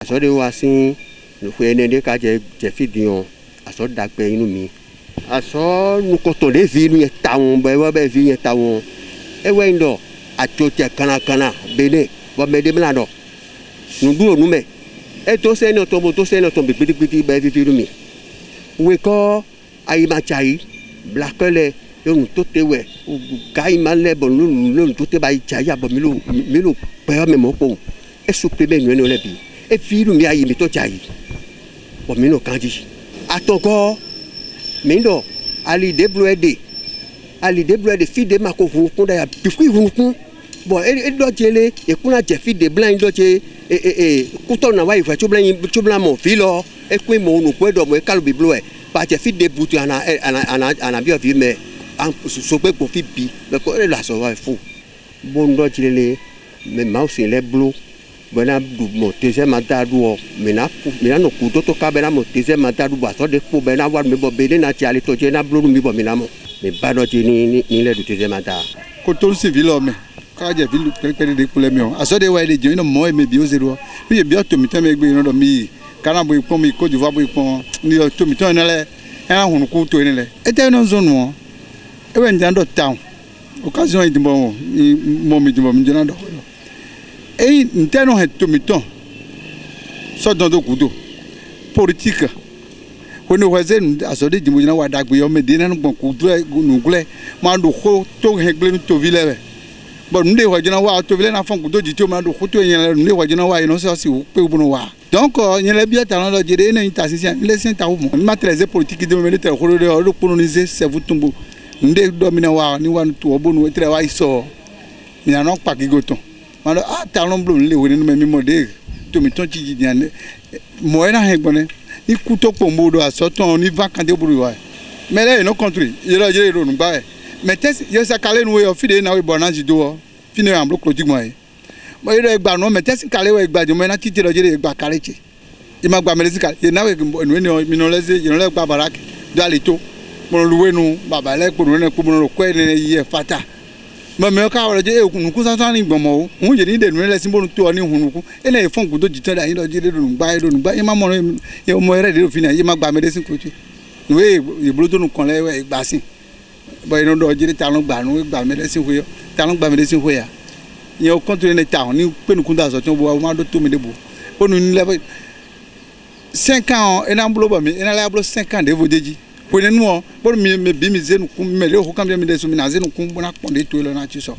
Aso de wasin no fue nende ka je fidion aso dagbe inu mi. Aso nu koto de vi nu tawon be wa be vi tawon. E we ndo atoche kana Benin bo me de mla do. Nu duro nu me. E to se no to be piti be vi nu mi. We ko ayi ma chai blakele yo to te we gai male bon nu to te ba chai ya bo mi lu pe me mo po. E supprimer nu le bi. E firu mi ayi mi to chai bo mi no kanji atoko mi ndo ali débloyer fi de ma ko hu kun da ya bifu hu kun bo e do jele e kuna je fi de blanc do je ku to na wa ifa chublan mo fi lo e ku mo nu pe do mo e kalu biblo e ba je fi de butu ana bi o fi me so pe ko fi bi me ko e la so wa fu bo ndo jele me mouse le blo bena mo teze mata duo mina no kudo to ka bena mo teze mata du ba so de po bena wa me bo bele na ti ale to je na blo mi bo mina mo me ba do ti ni le du teze mata ko to civil o me ka je vilu pere de pole me o aso de wa de je no mo me bi o zero bi bi o to mi tan me gbe no do mi kana bo ipon mi ko ju va bo ipon ni o to mi tan na le e ahun ku to ni le e te no zone o e we njan do town occasion e dimbo mo mi dimbo mi jona do et nous avons tout ça dans le couteau politique. Quand nous voisins assortis du mouvement d'Agbi, on me dit non bon couteau nous glais, mando to régler to ville. Bon nous devons direว่าto ville na fond couteau du to mando couteau yen nous devons direว่าnon ça c'est peu bon wa. Donc il y a bien talent de dire une taxation les saint au monde. Matériel politique de me mettre le coloniser c'est vous tombeau. Nous devons dominer wa ni wa to bon nous travail so. Il y a non pas qui goton. Mano Talon bleu le woni me mode to mi ton ci diane mo na he gbone ni kuto pombo do asoton ni vacante buru wa mais là no country yelo jere no ba mais tes yo sa kale no yo fide na we bonange do fine am bloc logique moi mo yelo egba no mais tes kale we egba jo me na titi lo jere egba kale che ima gba me sika ye na we no mi no leze ye no le gba barak do alito mo luwe nu baba le po no ko mo ko ne ye fata mais ka wala je hunuku sa ni gbomo o je ni de nu le simbo to ni hunuku e na fon gudo jitan da yin lo je de nu gba e ma mo ye mo ere de ofina ye ma gba me de sin koju we ye blo to nu kan le we gba sin bo ino do je Talon gba nu gba me de sin ho yo Talon gba me de sin ho ya ye o contrôler ne ta ni pe nu kun da so ton bo ma do to me de bo o nu ni le 5 ans e na blo ba mi e na la blo 5 ans de vodeji pour nous, pour me bimiser nous, mais le rocambia me des soumis, nous, qu'on a pondé tout le nature.